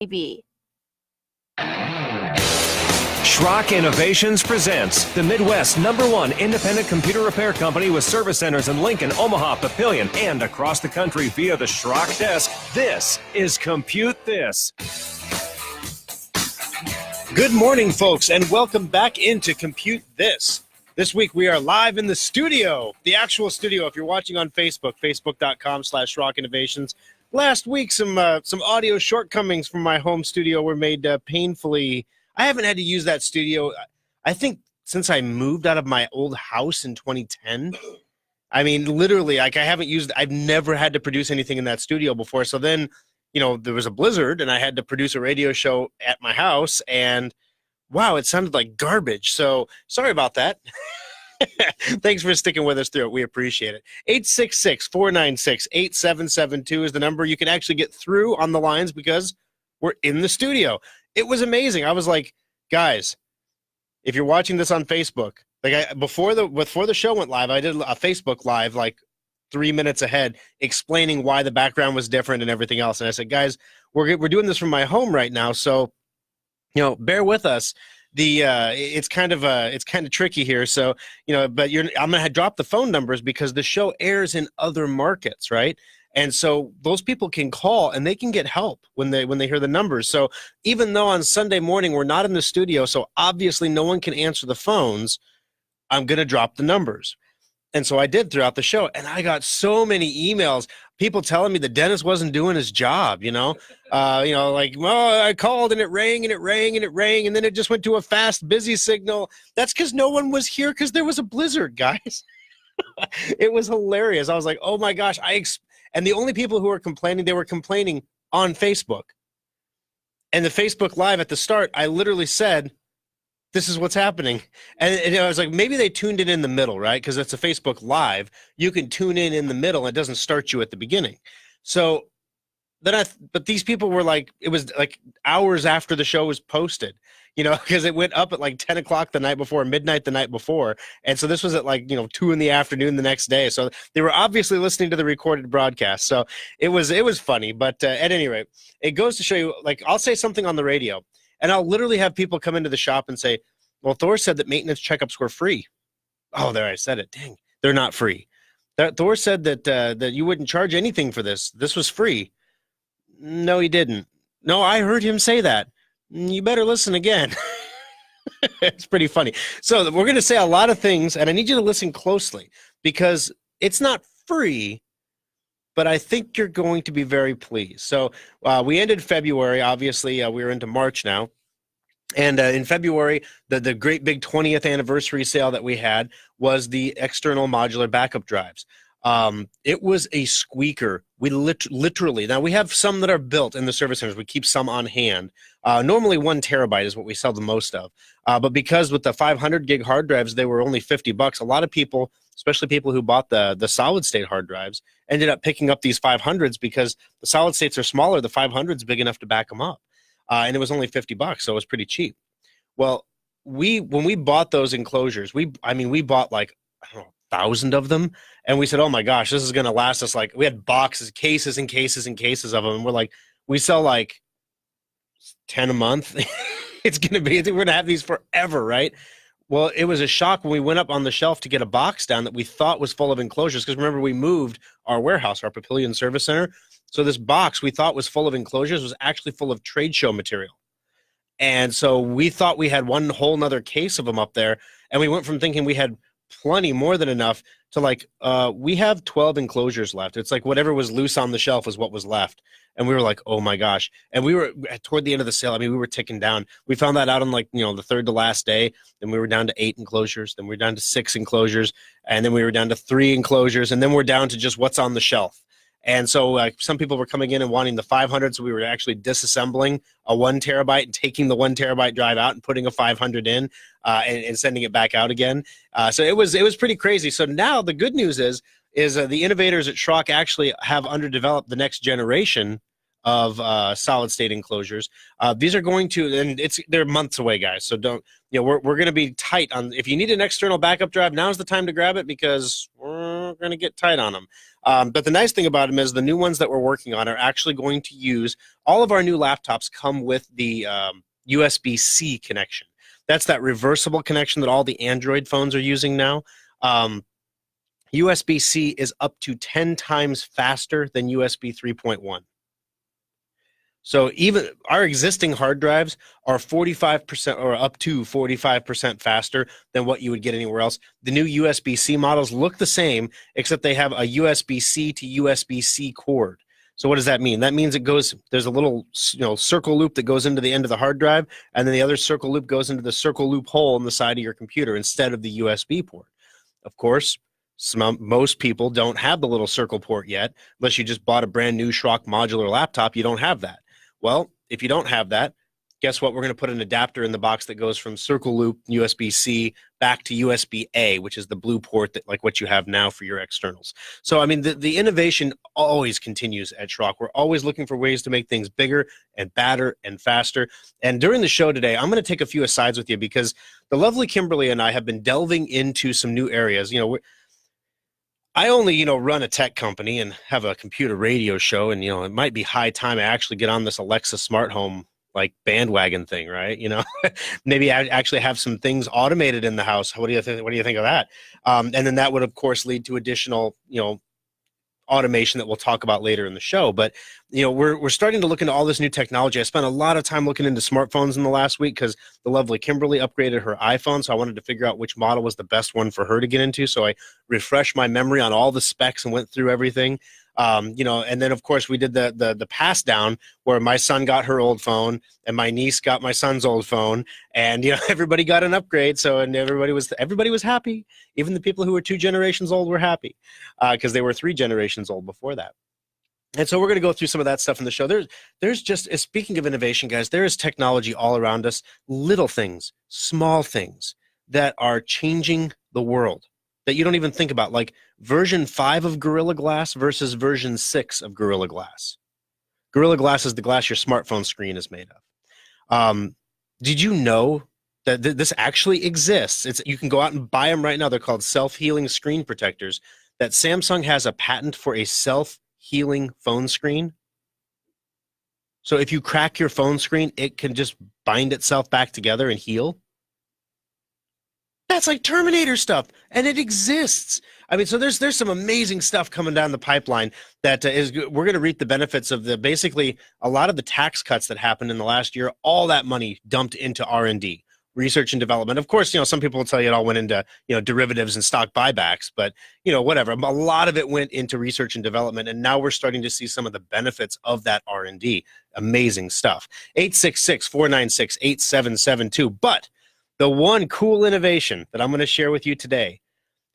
TV. Schrock Innovations presents the Midwest's #1 independent computer repair company with service centers in Lincoln, Omaha, Papillion, and across the country via the Schrock desk. This is Compute This. Good morning, folks, and welcome back into Compute This. This week we are live in the studio, the actual studio. If you're watching on Facebook, facebook.com/Schrock Innovations. Last week, some audio shortcomings from my home studio were made painfully. I haven't had to use that studio, I think, since I moved out of my old house in 2010. I mean, literally, like I've never had to produce anything in that studio before. So then, there was a blizzard and I had to produce a radio show at my house, and wow, it sounded like garbage. So sorry about that. Thanks for sticking with us through it. We appreciate it. 866-496-8772 is the number. You can actually get through on the lines because we're in the studio. It was amazing. I was like, guys, if you're watching this on Facebook, before the show went live, I did a Facebook Live like 3 minutes ahead explaining why the background was different and everything else. And I said, guys, we're doing this from my home right now, so bear with us. It's kind of tricky here, so but I'm gonna drop the phone numbers because the show airs in other markets, right? And so those people can call and they can get help when they hear the numbers. So even though on Sunday morning we're not in the studio, so obviously no one can answer the phones, I'm gonna drop the numbers. And so I did throughout the show, and I got so many emails, people telling me the dentist wasn't doing his job, well, I called and it rang and it rang and it rang, and then it just went to a fast, busy signal. That's because no one was here because there was a blizzard, guys. It was hilarious. I was like, oh my gosh. And the only people who were complaining, they were complaining on Facebook. And the Facebook Live at the start, I literally said, this is what's happening. And I was like, maybe they tuned it in the middle, right? Because it's a Facebook Live. You can tune in the middle. It doesn't start you at the beginning. So but these people were like, it was like hours after the show was posted, because it went up at like 10 o'clock the night before, midnight the night before. And so this was at like, 2 in the afternoon the next day. So they were obviously listening to the recorded broadcast. So it was funny. But at any rate, it goes to show you, like, I'll say something on the radio, and I'll literally have people come into the shop and say, well, Thor said that maintenance checkups were free. Oh, there, I said it. Dang, they're not free. Thor said that you wouldn't charge anything for this. This was free. No, he didn't. No, I heard him say that. You better listen again. It's pretty funny. So we're going to say a lot of things, and I need you to listen closely because it's not free, but I think you're going to be very pleased. So we ended February. Obviously, we're into March now. And in February, the great big 20th anniversary sale that we had was the external modular backup drives. It was a squeaker. We literally, now we have some that are built in the service centers. We keep some on hand. Normally 1 terabyte is what we sell the most of. But because with the 500 gig hard drives, they were only $50, a lot of people, especially people who bought the solid state hard drives, ended up picking up these 500s because the solid states are smaller. The 500's big enough to back them up. And it was only $50, so it was pretty cheap. Well, when we bought those enclosures, we bought like, I don't know, 1,000 of them, and we said, oh my gosh, this is going to last us. Like, we had boxes, cases and cases and cases of them, and we're like, we sell like 10 a month. We're going to have these forever, right? Well, it was a shock when we went up on the shelf to get a box down that we thought was full of enclosures, because remember, we moved our warehouse, our Papillion Service Center, so this box we thought was full of enclosures was actually full of trade show material. And so we thought we had one whole nother case of them up there, and we went from thinking we had plenty, more than enough, to like, we have 12 enclosures left. It's like whatever was loose on the shelf is what was left. And we were like, oh my gosh. And we were toward the end of the sale, we were ticking down. We found that out on like, the third to last day. Then we were down to 8 enclosures. Then we were down to 6 enclosures. And then we were down to 3 enclosures. And then we're down to just what's on the shelf. And so some people were coming in and wanting the 500, so we were actually disassembling a 1 terabyte and taking the 1 terabyte drive out and putting a 500 in and sending it back out again. So it was pretty crazy. So now the good news is the innovators at Schrock actually have underdeveloped the next generation of solid state enclosures. These are going to, and they're months away, guys. So don't, we're going to be tight on, if you need an external backup drive, now's the time to grab it because we're going to get tight on them. But the nice thing about them is the new ones that we're working on are actually going to use, all of our new laptops come with the USB-C connection. That's that reversible connection that all the Android phones are using now. USB-C is up to 10 times faster than USB 3.1. So even our existing hard drives are 45% or up to 45% faster than what you would get anywhere else. The new USB-C models look the same, except they have a USB-C to USB-C cord. So what does that mean? That means there's a little circle loop that goes into the end of the hard drive, and then the other circle loop goes into the circle loop hole in the side of your computer instead of the USB port. Of course, most people don't have the little circle port yet. Unless you just bought a brand new Schrock modular laptop, you don't have that. Well, if you don't have that, guess what? We're going to put an adapter in the box that goes from circle loop USB-C back to USB-A, which is the blue port that like what you have now for your externals. So, I mean, the innovation always continues at Schrock. We're always looking for ways to make things bigger and badder and faster. And during the show today, I'm going to take a few asides with you because the lovely Kimberly and I have been delving into some new areas. I only, run a tech company and have a computer radio show, and, it might be high time I actually get on this Alexa smart home like bandwagon thing, right? Maybe I actually have some things automated in the house. What do you think? What do you think of that? And then that would, of course, lead to additional, automation that we'll talk about later in the show. But we're starting to look into all this new technology. I spent a lot of time looking into smartphones in the last week because the lovely Kimberly upgraded her iPhone, so I wanted to figure out which model was the best one for her to get into. So I refreshed my memory on all the specs and went through everything. And then of course we did the pass down where my son got her old phone and my niece got my son's old phone, and everybody got an upgrade. So and everybody was happy. Even the people who were 2 generations old were happy because they were 3 generations old before that. And so we're going to go through some of that stuff in the show. There's just, speaking of innovation, guys, there is technology all around us, little things, small things that are changing the world that you don't even think about, like version 5 of Gorilla Glass versus version 6 of Gorilla Glass. Gorilla Glass is the glass your smartphone screen is made of. Did you know that this actually exists? You can go out and buy them right now. They're called self-healing screen protectors. That Samsung has a patent for a self-healing phone screen. So if you crack your phone screen, it can just bind itself back together and heal. That's like Terminator stuff, and it exists. I mean, so there's some amazing stuff coming down the pipeline that we're going to reap the benefits of basically a lot of the tax cuts that happened in the last year. All that money dumped into R&D, research and development. Of course, some people will tell you it all went into derivatives and stock buybacks, but whatever. A lot of it went into research and development, and now we're starting to see some of the benefits of that R&D. Amazing stuff. 866-496-8772. But the one cool innovation that I'm going to share with you today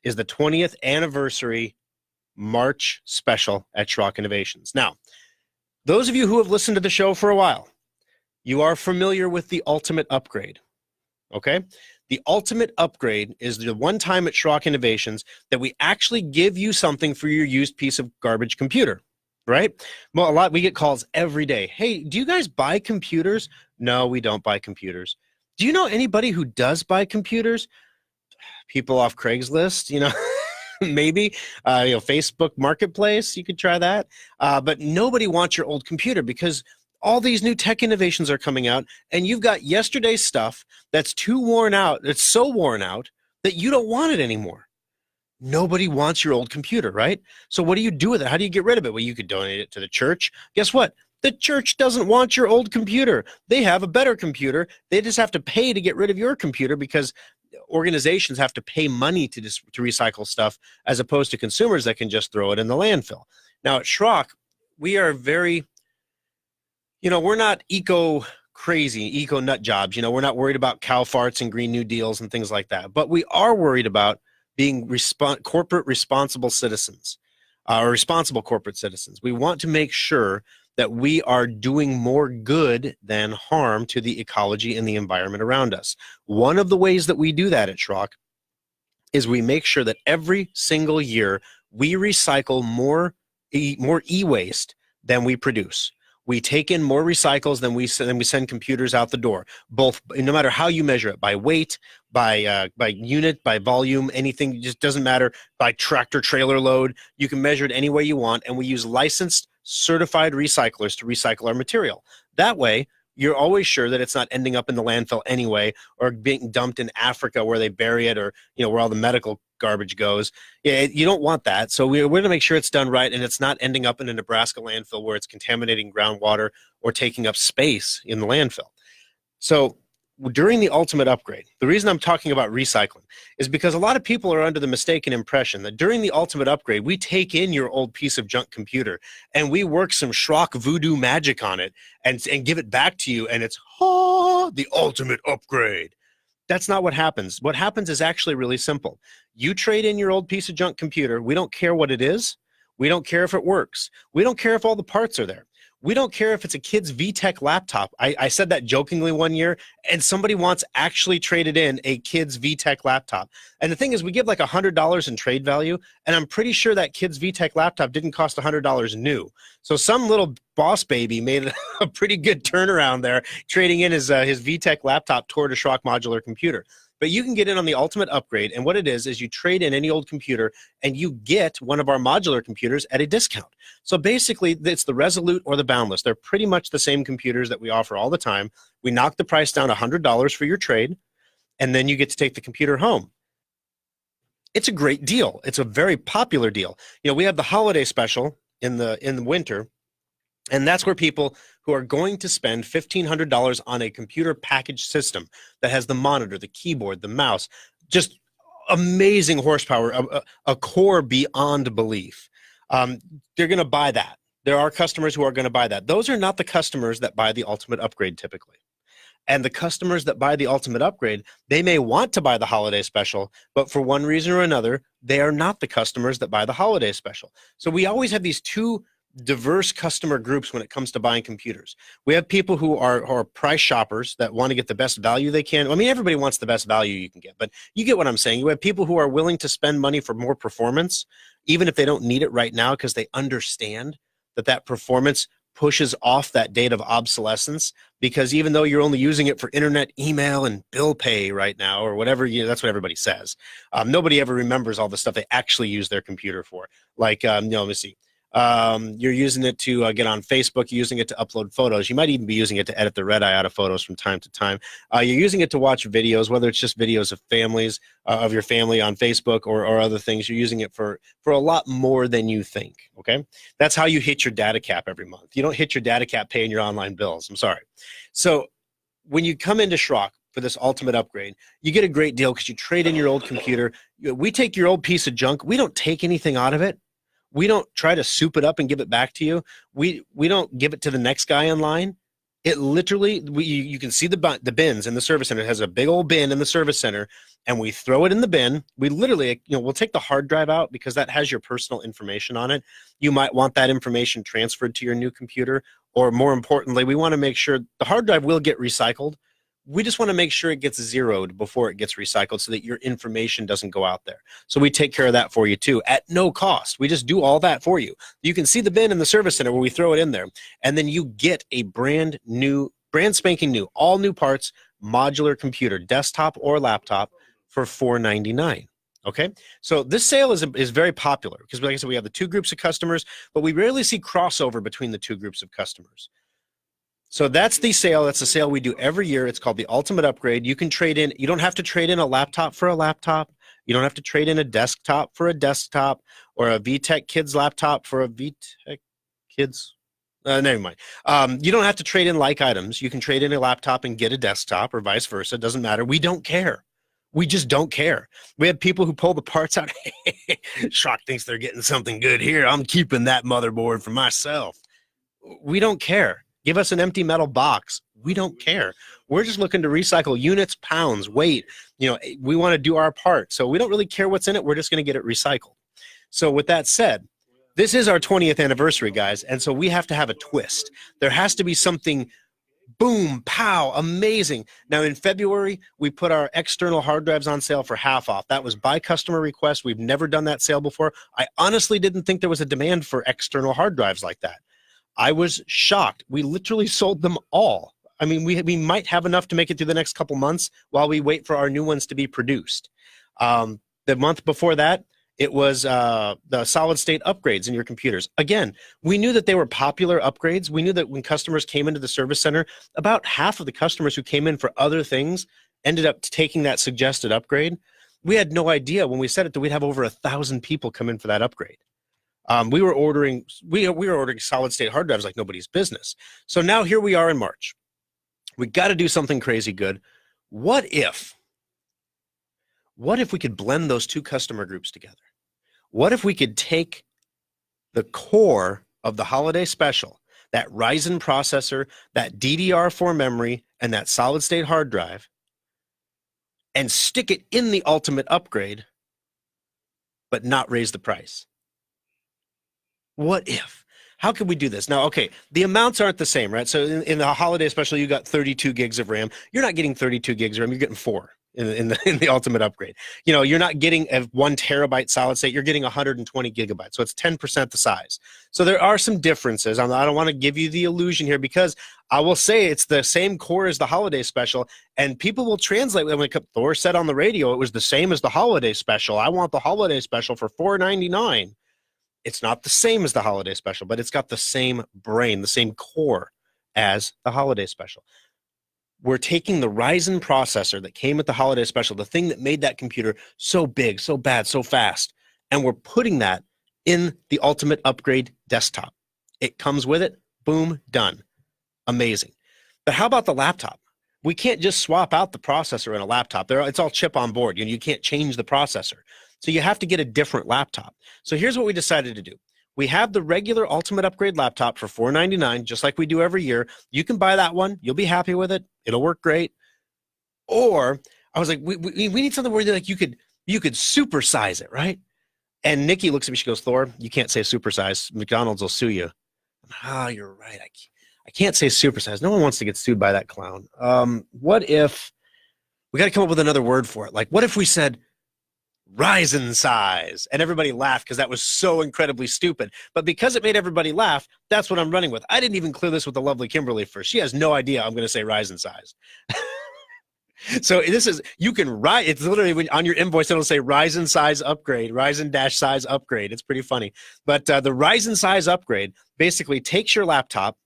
is the 20th anniversary March special at Schrock Innovations. Now, those of you who have listened to the show for a while, you are familiar with the Ultimate Upgrade, okay? The Ultimate Upgrade is the one time at Schrock Innovations that we actually give you something for your used piece of garbage computer, right? Well, we get calls every day. Hey, do you guys buy computers? No, we don't buy computers. Do you know anybody who does buy computers? People off Craigslist, maybe, Facebook Marketplace, you could try that. But nobody wants your old computer because all these new tech innovations are coming out, and you've got yesterday's stuff that's too worn out. It's so worn out that you don't want it anymore. Nobody wants your old computer, right? So what do you do with it? How do you get rid of it? Well, you could donate it to the church. Guess what? The church doesn't want your old computer. They have a better computer. They just have to pay to get rid of your computer because organizations have to pay money to recycle stuff as opposed to consumers that can just throw it in the landfill. Now at Schrock, we are very, we're not eco-crazy, eco-nut jobs. We're not worried about cow farts and Green New Deals and things like that. But we are worried about being corporate responsible citizens, or responsible corporate citizens. We want to make sure that we are doing more good than harm to the ecology and the environment around us. One of the ways that we do that at Schrock is we make sure that every single year we recycle more e-waste than we produce. We take in more recycles than we send computers out the door. Both, no matter how you measure it, by weight, by unit, by volume, anything, it just doesn't matter. By tractor trailer load, you can measure it any way you want, and we use licensed, certified recyclers to recycle our material. That way, you're always sure that it's not ending up in the landfill anyway, or being dumped in Africa where they bury it, or where all the medical garbage goes. You don't want that. So we're going to make sure it's done right, and it's not ending up in a Nebraska landfill where it's contaminating groundwater or taking up space in the landfill. So during the ultimate upgrade, the reason I'm talking about recycling is because a lot of people are under the mistaken impression that during the ultimate upgrade, we take in your old piece of junk computer and we work some schrock voodoo magic on it and give it back to you, and it's the ultimate upgrade. That's not what happens. What happens is actually really simple. You trade in your old piece of junk computer. We don't care what it is. We don't care if it works. We don't care if all the parts are there. We don't care if it's a kid's VTech laptop. I said that jokingly one year, and somebody once actually traded in a kid's VTech laptop. And the thing is, we give like $100 in trade value, and I'm pretty sure that kid's VTech laptop didn't cost $100 new. So some little boss baby made a pretty good turnaround there, trading in his VTech laptop toward a Schrock modular computer. But you can get in on the ultimate upgrade, and what it is you trade in any old computer, and you get one of our modular computers at a discount. So basically, it's the Resolute or the Boundless. They're pretty much the same computers that we offer all the time. We knock the price down $100 for your trade, and then you get to take the computer home. It's a great deal. It's a very popular deal. We have the holiday special in the winter, and that's where people who are going to spend $1,500 on a computer package system that has the monitor, the keyboard, the mouse, just amazing horsepower, a core beyond belief. They're going to buy that. There are customers who are going to buy that. Those are not the customers that buy the ultimate upgrade typically. And the customers that buy the ultimate upgrade, they may want to buy the holiday special, but for one reason or another, they are not the customers that buy the holiday special. So we always have these two diverse customer groups when it comes to buying computers. We have people who are price shoppers that want to get the best value they can. I mean, everybody wants the best value you can get, but you get what I'm saying. You have people who are willing to spend money for more performance, even if they don't need it right now, because they understand that performance pushes off that date of obsolescence, because even though you're only using it for internet, email, and bill pay right now, or whatever, that's what everybody says. Nobody ever remembers all the stuff they actually use their computer for. Like, let me see. You're using it to get on Facebook, you're using it to upload photos. You might even be using it to edit the red eye out of photos from time to time. You're using it to watch videos, whether it's just videos of families, of your family on Facebook or other things. You're using it for a lot more than you think, okay? That's how you hit your data cap every month. You don't hit your data cap paying your online bills. I'm sorry. So when you come into Schrock for this ultimate upgrade, you get a great deal because you trade in your old computer. We take your old piece of junk. We don't take anything out of it. We don't try to soup it up and give it back to you. We don't give it to the next guy in line. It literally, you can see the bins in the service center. It has a big old bin in the service center, and we throw it in the bin. We literally, we'll take the hard drive out because that has your personal information on it. You might want that information transferred to your new computer, or more importantly, we want to make sure the hard drive will get recycled. We just want to make sure it gets zeroed before it gets recycled so that your information doesn't go out there. So we take care of that for you too at no cost. We just do all that for you. You can see the bin in the service center where we throw it in there, and then you get a brand spanking new, all new parts, modular computer, desktop or laptop for $499. Okay, so this sale is very popular because, like I said, we have the two groups of customers, but we rarely see crossover between the two groups of customers. So that's the sale. That's a sale we do every year. It's called the Ultimate Upgrade. You can trade in. You don't have to trade in a laptop for a laptop. You don't have to trade in a desktop for a desktop, or a VTech Kids laptop for a VTech Kids. Never mind. You don't have to trade in like items. You can trade in a laptop and get a desktop, or vice versa. It doesn't matter. We don't care. We just don't care. We have people who pull the parts out. Schrock thinks they're getting something good here. I'm keeping that motherboard for myself. We don't care. Give us an empty metal box. We don't care. We're just looking to recycle units, pounds, weight. We want to do our part. So we don't really care what's in it. We're just going to get it recycled. So with that said, this is our 20th anniversary, guys. And so we have to have a twist. There has to be something boom, pow, amazing. Now in February, we put our external hard drives on sale for half off. That was by customer request. We've never done that sale before. I honestly didn't think there was a demand for external hard drives like that. I was shocked. We literally sold them all. I mean, we might have enough to make it through the next couple months while we wait for our new ones to be produced. The month before that, it was the solid state upgrades in your computers. Again, we knew that they were popular upgrades. We knew that when customers came into the service center, about half of the customers who came in for other things ended up taking that suggested upgrade. We had no idea when we said it that we'd have over 1,000 people come in for that upgrade. We were ordering solid state hard drives like nobody's business. So now here we are in March. We got to do something crazy good. What if we could blend those two customer groups together? What if we could take the core of the holiday special, that Ryzen processor, that DDR4 memory, and that solid state hard drive, and stick it in the ultimate upgrade, but not raise the price? What if? How could we do this? Now, okay, the amounts aren't the same, right? So in the holiday special, you got 32 gigs of RAM. You're not getting 32 gigs of RAM. You're getting 4 in the ultimate upgrade. You know, you're not getting a 1 terabyte solid state. You're getting 120 gigabytes. So it's 10% the size. So there are some differences. I don't want to give you the illusion here, because I will say it's the same core as the holiday special, and people will translate when Thor said on the radio it was the same as the holiday special. I want the holiday special for $499. It's not the same as the holiday special, but it's got the same brain, the same core as the holiday special. We're taking the Ryzen processor that came with the holiday special, the thing that made that computer so big, so bad, so fast, and we're putting that in the ultimate upgrade desktop. It comes with it. Boom, done. Amazing. But how about the laptop? We can't just swap out the processor in a laptop. It's all chip on board. You can't change the processor. So you have to get a different laptop. So here's what we decided to do. We have the regular Ultimate Upgrade laptop for $499, just like we do every year. You can buy that one. You'll be happy with it. It'll work great. Or I was like, we need something where like you could supersize it, right? And Nikki looks at me. She goes, Thor, you can't say supersize. McDonald's will sue you. Oh, you're right. I can't say supersize. No one wants to get sued by that clown. What if we got to come up with another word for it? Like, what if we said Ryzen size? And everybody laughed because that was so incredibly stupid. But because it made everybody laugh, that's what I'm running with. I didn't even clear this with the lovely Kimberly first. She has no idea I'm going to say Ryzen size. So this is, you can write, it's literally when on your invoice, it'll say Ryzen size upgrade, Ryzen-size upgrade. It's pretty funny. But the Ryzen size upgrade basically takes your laptop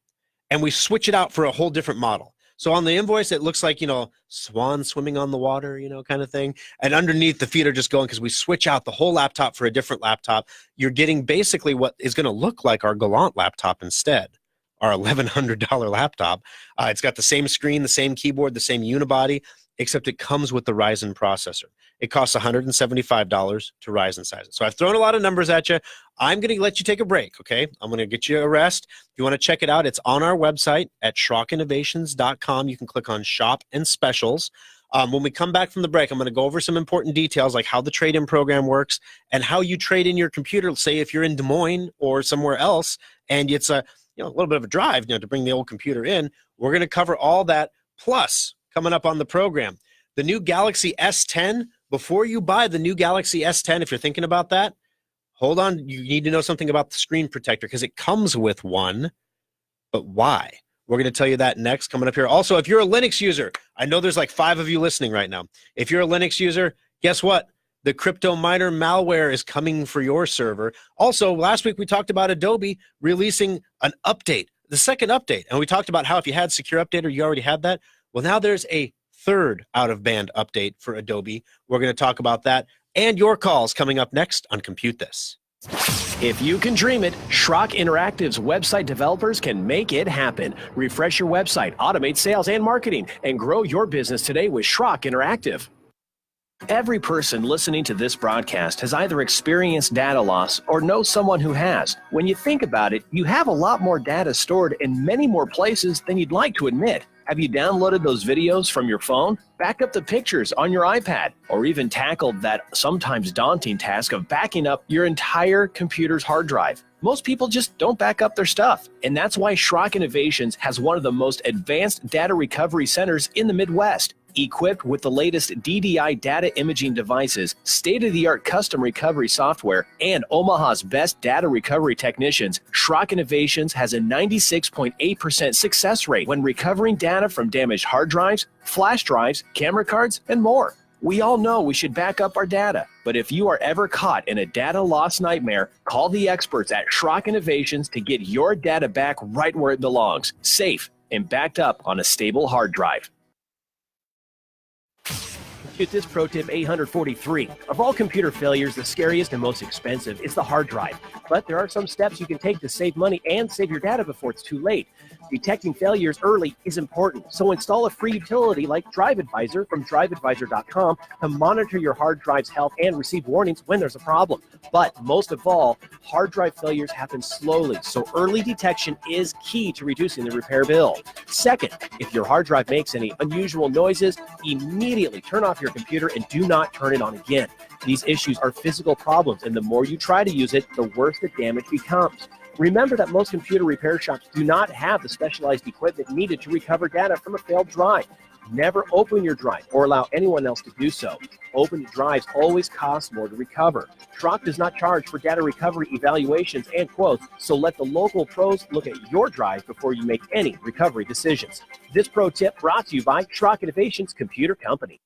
and we switch it out for a whole different model. So on the invoice, it looks like, swan swimming on the water, kind of thing. And underneath, the feet are just going because we switch out the whole laptop for a different laptop. You're getting basically what is going to look like our Galant laptop instead, our $1,100 laptop. It's got the same screen, the same keyboard, the same unibody, except it comes with the Ryzen processor. It costs $175 to Ryzen size it. So I've thrown a lot of numbers at you. I'm going to let you take a break, okay? I'm going to get you a rest. If you want to check it out, it's on our website at schrockinnovations.com. You can click on Shop and Specials. When we come back from the break, I'm going to go over some important details like how the trade-in program works and how you trade in your computer. Say if you're in Des Moines or somewhere else and it's a little bit of a drive to bring the old computer in. We're going to cover all that. Plus, coming up on the program, the new Galaxy S10. Before you buy the new Galaxy S10, if you're thinking about that, hold on. You need to know something about the screen protector because it comes with one. But why? We're going to tell you that next, coming up here. Also, if you're a Linux user, I know there's like 5 of you listening right now. If you're a Linux user, guess what? The CryptoMiner malware is coming for your server. Also, last week we talked about Adobe releasing an update, the second update. And we talked about how if you had Secure Update or you already had that, well, now there's a third out-of-band update for Adobe. We're going to talk about that and your calls coming up next on Compute This. If you can dream it, Schrock Interactive's website developers can make it happen. Refresh your website, automate sales and marketing, and grow your business today with Schrock Interactive. Every person listening to this broadcast has either experienced data loss or knows someone who has. When you think about it, you have a lot more data stored in many more places than you'd like to admit. Have you downloaded those videos from your phone, backed up the pictures on your iPad, or even tackled that sometimes daunting task of backing up your entire computer's hard drive? Most people just don't back up their stuff, and that's why Schrock Innovations has one of the most advanced data recovery centers in the Midwest. Equipped with the latest DDI data imaging devices, state-of-the-art custom recovery software, and Omaha's best data recovery technicians, Schrock Innovations has a 96.8% success rate when recovering data from damaged hard drives, flash drives, camera cards, and more. We all know we should back up our data, but if you are ever caught in a data loss nightmare, call the experts at Schrock Innovations to get your data back right where it belongs, safe and backed up on a stable hard drive. Get this pro tip 843. Of all computer failures, the scariest and most expensive is the hard drive. But there are some steps you can take to save money and save your data before it's too late. Detecting failures early is important, so install a free utility like Drive Advisor from driveadvisor.com to monitor your hard drive's health and receive warnings when there's a problem. But most of all, hard drive failures happen slowly, so early detection is key to reducing the repair bill. Second, if your hard drive makes any unusual noises, immediately turn off your computer and do not turn it on again. These issues are physical problems, and the more you try to use it, the worse the damage becomes. Remember that most computer repair shops do not have the specialized equipment needed to recover data from a failed drive. Never open your drive or allow anyone else to do so. Open drives always cost more to recover. Schrock does not charge for data recovery evaluations and quotes, so let the local pros look at your drive before you make any recovery decisions. This pro tip brought to you by Schrock Innovations Computer Company.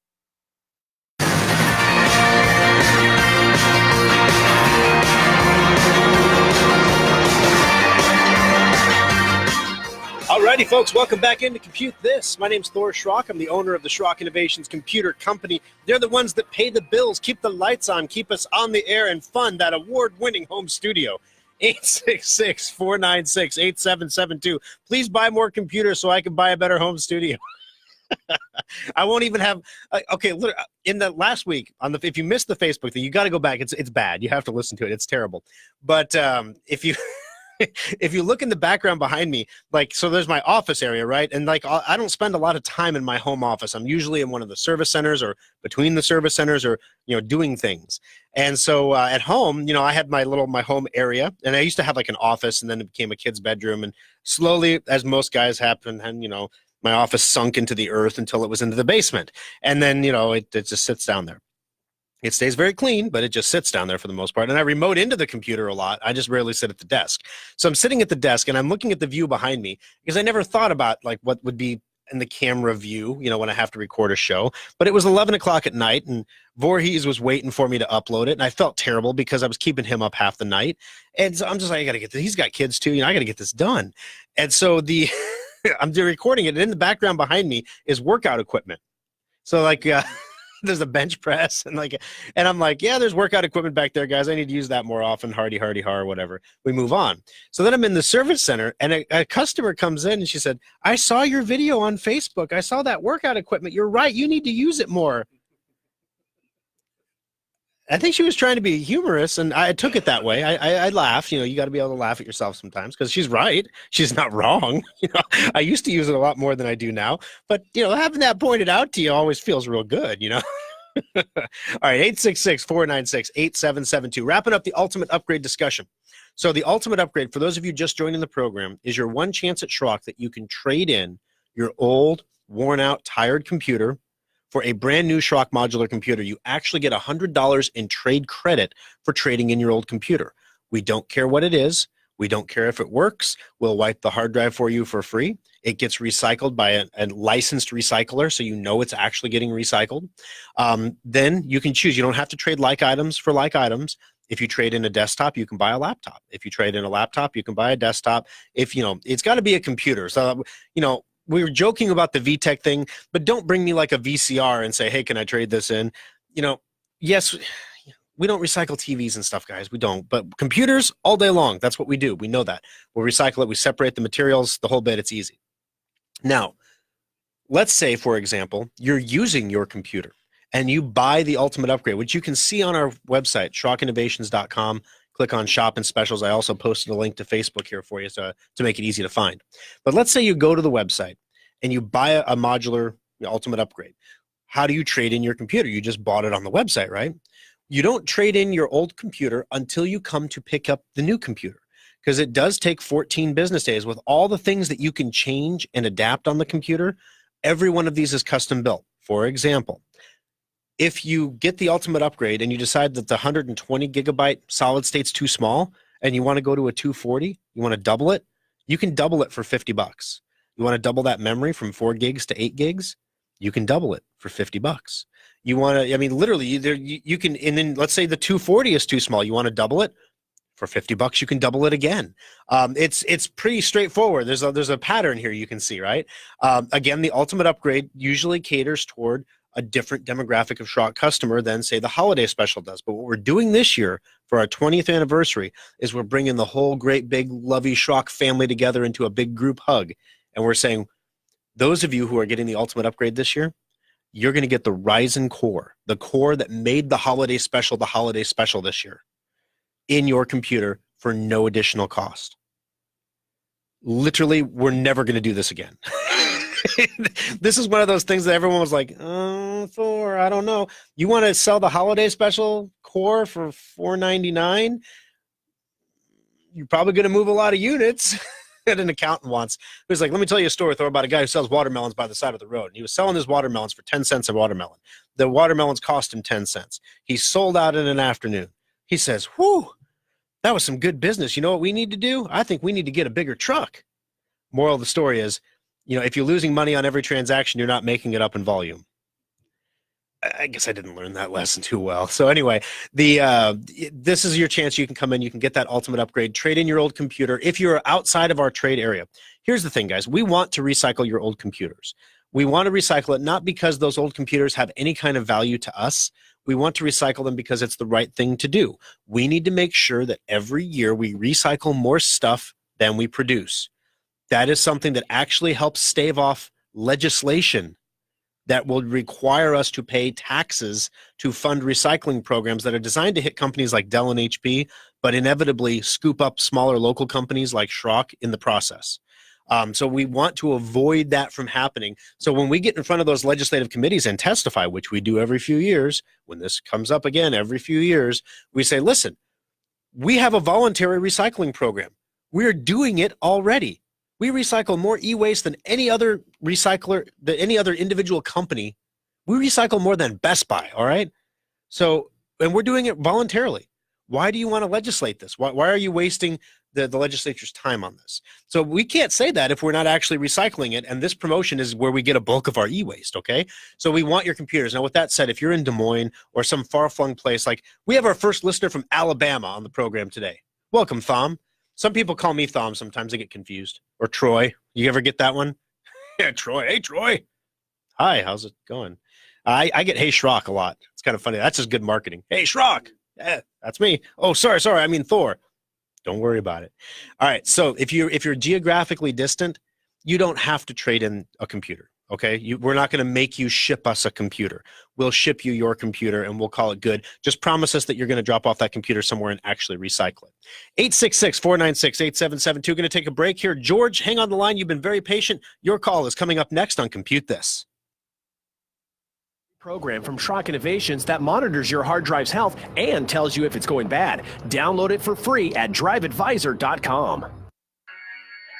Alrighty, folks, welcome back into Compute This. My name's Thor Schrock. I'm the owner of the Schrock Innovations Computer Company. They're the ones that pay the bills, keep the lights on, keep us on the air, and fund that award-winning home studio. 866-496-8772. Please buy more computers so I can buy a better home studio. I won't even have okay. In the last week, if you missed the Facebook thing, you got to go back. It's bad. You have to listen to it. It's terrible. But if you if you look in the background behind me, so there's my office area, right? And I don't spend a lot of time in my home office. I'm usually in one of the service centers or between the service centers or doing things. And so at home, I had my home area, and I used to have an office, and then it became a kid's bedroom, and slowly, as most guys happen, and my office sunk into the earth until it was into the basement. And then, it just sits down there. It stays very clean, but it just sits down there for the most part. And I remote into the computer a lot. I just rarely sit at the desk. So I'm sitting at the desk, and I'm looking at the view behind me because I never thought about what would be in the camera view, when I have to record a show. But it was 11 o'clock at night, and Voorhees was waiting for me to upload it. And I felt terrible because I was keeping him up half the night. And so I'm just like, I got to get this. He's got kids too. I got to get this done. And so I'm recording it, and in the background behind me is workout equipment. So there's a bench press and I'm like, yeah, there's workout equipment back there, guys. I need to use that more often. Hardy, har, whatever. We move on. So then I'm in the service center, and a customer comes in, and she said, I saw your video on Facebook. I saw that workout equipment. You're right. You need to use it more. I think she was trying to be humorous, and I took it that way. I laughed. You got to be able to laugh at yourself sometimes because she's right. She's not wrong. I used to use it a lot more than I do now. But, having that pointed out to you always feels real good, All right, 866-496-8772. Wrapping up the ultimate upgrade discussion. So the ultimate upgrade, for those of you just joining the program, is your one chance at Schrock that you can trade in your old, worn-out, tired computer for a brand new Schrock modular computer. You actually get $100 in trade credit for trading in your old computer. We don't care what it is. We don't care if it works. We'll wipe the hard drive for you for free. It gets recycled by a licensed recycler, so it's actually getting recycled. Then you can choose. You don't have to trade like items for like items. If you trade in a desktop, you can buy a laptop. If you trade in a laptop, you can buy a desktop. If it's got to be a computer. So we were joking about the VTech thing, but don't bring me like a VCR and say, hey, can I trade this in? Yes, we don't recycle TVs and stuff, guys. We don't. But computers, all day long, that's what we do. We know that. We'll recycle it. We separate the materials, the whole bit. It's easy. Now, let's say, for example, you're using your computer and you buy the ultimate upgrade, which you can see on our website, SchrockInnovations.com. Click on Shop and Specials. I also posted a link to Facebook here for you to make it easy to find. But let's say you go to the website and you buy a modular ultimate upgrade. How do you trade in your computer? You just bought it on the website, right? You don't trade in your old computer until you come to pick up the new computer, because it does take 14 business days. With all the things that you can change and adapt on the computer, every one of these is custom built. For example, if you get the ultimate upgrade and you decide that the 120 gigabyte solid state's too small and you want to go to a 240, you want to double it, you can double it for $50. You want to double that memory from 4 gigs to 8 gigs, you can double it for $50. You want to, I mean, literally, you can, and then let's say the 240 is too small, you want to double it for $50, you can double it again. It's pretty straightforward. There's a pattern here you can see, right? Again, the ultimate upgrade usually caters toward a different demographic of Schrock customer than, say, the holiday special does. But what we're doing this year for our 20th anniversary is we're bringing the whole great big lovey Schrock family together into a big group hug. And we're saying, those of you who are getting the ultimate upgrade this year, you're going to get the Ryzen core, the core that made the holiday special this year, in your computer for no additional cost. Literally, we're never going to do this again. This is one of those things that everyone was like, Thor, I don't know. You want to sell the holiday special core for $499? You're probably going to move a lot of units. And an accountant once, he was like, let me tell you a story, Thor, about a guy who sells watermelons by the side of the road. And he was selling his watermelons for 10 cents a watermelon. The watermelons cost him 10 cents. He sold out in an afternoon. He says, whew, that was some good business. You know what we need to do? I think we need to get a bigger truck. Moral of the story is, if you're losing money on every transaction, you're not making it up in volume. I guess I didn't learn that lesson too well. So anyway, this is your chance. You can come in, you can get that ultimate upgrade, trade in your old computer. If you're outside of our trade area, here's the thing, guys. We want to recycle your old computers. We want to recycle it not because those old computers have any kind of value to us. We want to recycle them because it's the right thing to do. We need to make sure that every year we recycle more stuff than we produce. That is something that actually helps stave off legislation that will require us to pay taxes to fund recycling programs that are designed to hit companies like Dell and HP, but inevitably scoop up smaller local companies like Schrock in the process. So we want to avoid that from happening. So when we get in front of those legislative committees and testify, which we do every few years, when this comes up again every few years, we say, listen, we have a voluntary recycling program. We're doing it already. We recycle more e-waste than any other recycler, than any other individual company. We recycle more than Best Buy, all right? So, and we're doing it voluntarily. Why do you want to legislate this? Why are you wasting the legislature's time on this? So we can't say that if we're not actually recycling it, and this promotion is where we get a bulk of our e-waste, okay? So we want your computers. Now, with that said, if you're in Des Moines or some far-flung place, like we have our first listener from Alabama on the program today. Welcome, Thom. Some people call me Thom. Sometimes I get confused. Or Troy. You ever get that one? Yeah, Troy. Hey, Troy. Hi, how's it going? I get Hey Schrock a lot. It's kind of funny. That's just good marketing. Hey, Schrock. Yeah, that's me. Oh, sorry. I mean Thor. Don't worry about it. All right. So if you're geographically distant, you don't have to trade in a computer. Okay, we're not going to make you ship us a computer. We'll ship you your computer and we'll call it good. Just promise us that you're going to drop off that computer somewhere and actually recycle it. 866-496-8772. Going to take a break here. George, hang on the line. You've been very patient. Your call is coming up next on Compute This. Program from Schrock Innovations that monitors your hard drive's health and tells you if it's going bad. Download it for free at driveadvisor.com.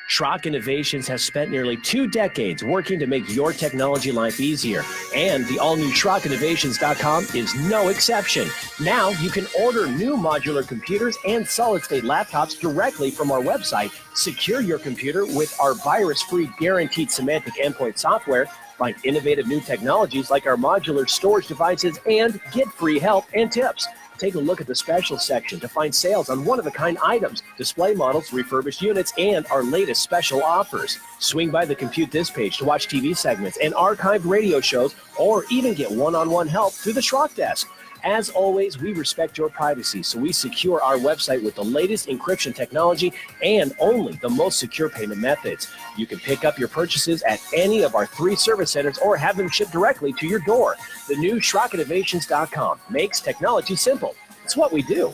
Schrock Innovations has spent nearly 2 decades working to make your technology life easier, and the all-new SchrockInnovations.com is no exception. Now you can order new modular computers and solid-state laptops directly from our website, secure your computer with our virus-free guaranteed Symantec endpoint software, find innovative new technologies like our modular storage devices, and get free help and tips. Take a look at the special section to find sales on one-of-a-kind items, display models, refurbished units, and our latest special offers. Swing by the Compute This page to watch TV segments and archived radio shows, or even get one-on-one help through the Schrock Desk. As always, we respect your privacy, so we secure our website with the latest encryption technology and only the most secure payment methods. You can pick up your purchases at any of our 3 service centers or have them shipped directly to your door. The new SchrockInnovations.com makes technology simple. It's what we do.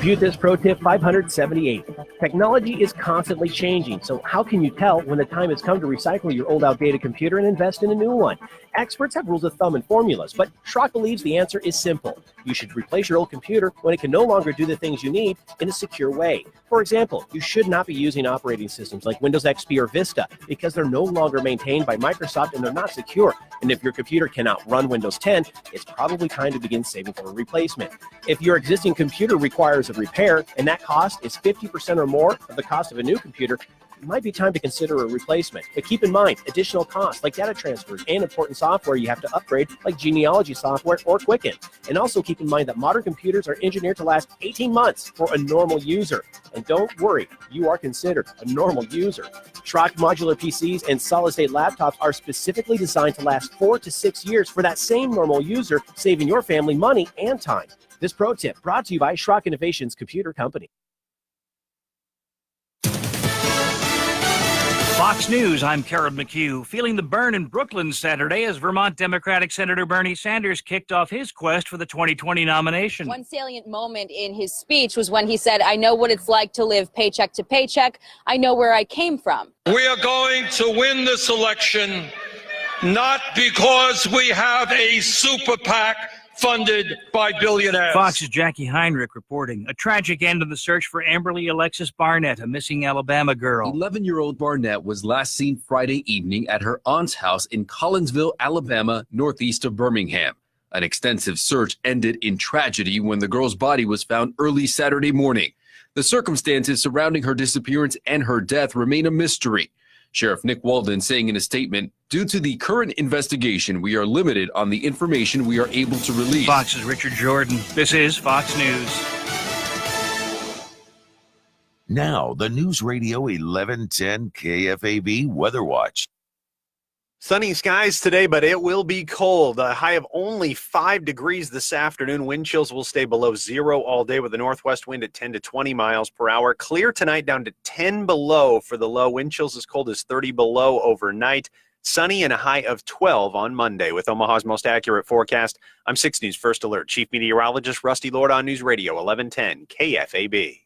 Compute This Pro Tip 578. Technology is constantly changing, so how can you tell when the time has come to recycle your old outdated computer and invest in a new one? Experts have rules of thumb and formulas, but Schrock believes the answer is simple. You should replace your old computer when it can no longer do the things you need in a secure way. For example, you should not be using operating systems like Windows XP or Vista because they're no longer maintained by Microsoft and they're not secure. And if your computer cannot run Windows 10, it's probably time to begin saving for a replacement. If your existing computer requires a repair and that cost is 50% or more of the cost of a new computer, it might be time to consider a replacement. But keep in mind, additional costs like data transfers and important software you have to upgrade like genealogy software or Quicken. And also keep in mind that modern computers are engineered to last 18 months for a normal user. And don't worry, you are considered a normal user. Schrock modular PCs and solid-state laptops are specifically designed to last 4 to 6 years for that same normal user, saving your family money and time. This pro tip brought to you by Schrock Innovations Computer Company. Fox News, I'm Karen McHugh. Feeling the burn in Brooklyn Saturday as Vermont Democratic Senator Bernie Sanders kicked off his quest for the 2020 nomination. One salient moment in his speech was when he said, I know what it's like to live paycheck to paycheck. I know where I came from. We are going to win this election not because we have a super PAC funded by billionaires. Fox's Jackie Heinrich reporting a tragic end of the search for Amberly Alexis Barnett, a missing Alabama girl. 11-year-old Barnett was last seen Friday evening at her aunt's house in Collinsville, Alabama, northeast of Birmingham. An extensive search ended in tragedy when the girl's body was found early Saturday morning. The circumstances surrounding her disappearance and her death remain a mystery. Sheriff Nick Walden saying in a statement, due to the current investigation, we are limited on the information we are able to release. Fox's Richard Jordan. This is Fox News. Now, the News Radio 1110 KFAB Weather Watch. Sunny skies today, but it will be cold. A high of only 5 degrees this afternoon. Wind chills will stay below 0 all day with a northwest wind at 10 to 20 miles per hour. Clear tonight down to 10 below for the low. Wind chills as cold as 30 below overnight. Sunny and a high of 12 on Monday. With Omaha's most accurate forecast, I'm 6 News First Alert Chief Meteorologist Rusty Lord on News Radio 1110 KFAB.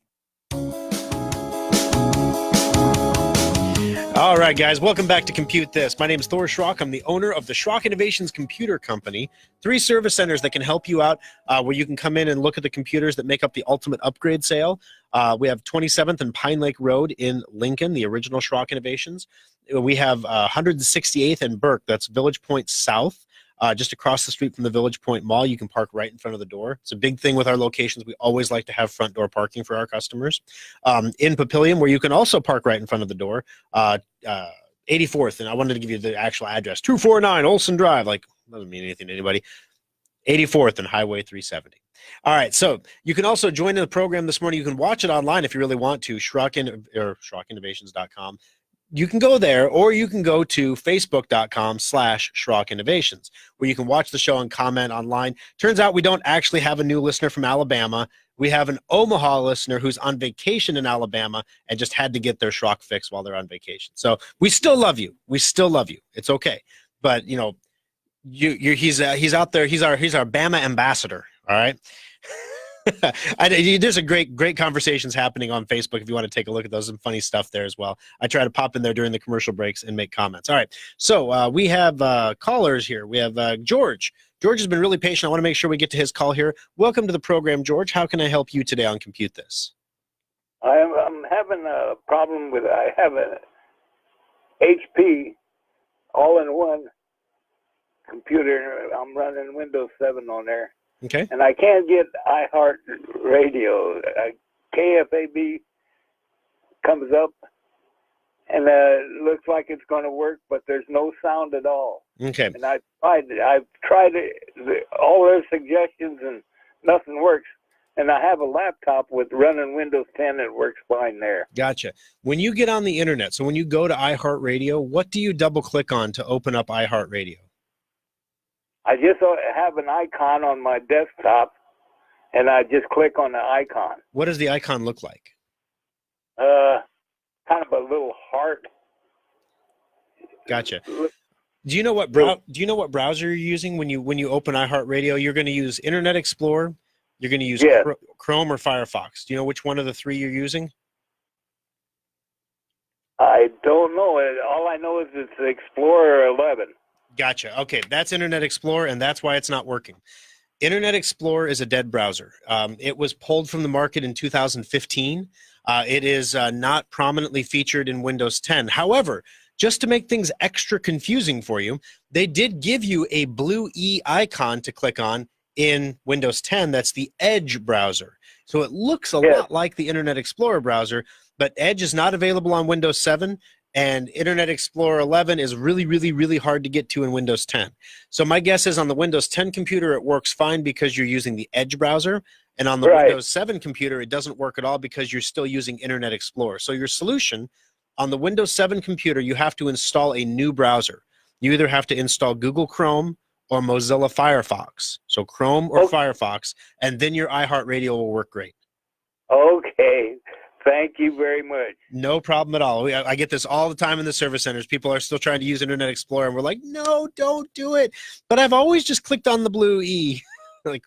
All right, guys, welcome back to Compute This. My name is Thor Schrock. I'm the owner of the Schrock Innovations Computer Company. 3 service centers that can help you out where you can come in and look at the computers that make up the ultimate upgrade sale. We have 27th and Pine Lake Road in Lincoln, the original Schrock Innovations. We have 168th and Burke, that's Village Point South. Just across the street from the Village Point Mall. You can park right in front of the door. It's a big thing with our locations. We always like to have front door parking for our customers. In Papillion, where you can also park right in front of the door, 84th, and I wanted to give you the actual address, 249 Olson Drive. Like, doesn't mean anything to anybody. 84th and Highway 370. All right, so you can also join in the program this morning. You can watch it online if you really want to, SchrockInnovations.com. You can go there, or you can go to Facebook.com/Schrock Innovations, where you can watch the show and comment online. Turns out we don't actually have a new listener from Alabama. We have an Omaha listener who's on vacation in Alabama and just had to get their Schrock fix while they're on vacation. So we still love you. We still love you. It's okay. But, you know, he's out there. He's our Bama ambassador. All right. There's a great conversations happening on Facebook if you want to take a look at those. Some funny stuff there as well. I try to pop in there during the commercial breaks and make comments. All right, so we have callers here. We have George. George has been really patient. I want to make sure we get to his call here. Welcome to the program, George. How can I help you today on Compute This? I'm having a problem with, I have an HP all-in-one computer. I'm running Windows 7 on there. Okay. And I can't get iHeart Radio. KFAB comes up, and it looks like it's going to work, but there's no sound at all. Okay. And I've tried all their suggestions, and nothing works. And I have a laptop with running Windows 10 that works fine there. Gotcha. When you get on the internet, so when you go to iHeartRadio, what do you double-click on to open up iHeartRadio? I just have an icon on my desktop, and I just click on the icon. What does the icon look like? Kind of a little heart. Gotcha. Do you know what browser you're using when you open iHeartRadio? You're going to use Internet Explorer, You're going to use Yes. Chrome or Firefox. Do you know which one of the three you're using? I don't know. All I know is it's Explorer 11. Gotcha. Okay, that's Internet Explorer, and that's why it's not working. Internet Explorer is a dead browser. It was pulled from the market in 2015. It is not prominently featured in Windows 10. However, just to make things extra confusing for you, they did give you a blue E icon to click on in Windows 10. That's the Edge browser. So it looks a lot like the Internet Explorer browser, but Edge is not available on Windows 7, and Internet Explorer 11 is really, really, really hard to get to in Windows 10. So my guess is on the Windows 10 computer, it works fine because you're using the Edge browser, and on the Windows 7 computer, it doesn't work at all because you're still using Internet Explorer. So your solution, on the Windows 7 computer, you have to install a new browser. You either have to install Google Chrome or Mozilla Firefox. So Chrome or Firefox, and then your iHeartRadio will work great. Okay. Thank you very much. No problem at all. I get this all the time in the service centers. People are still trying to use Internet Explorer, and we're like, no, don't do it. But I've always just clicked on the blue E. Like,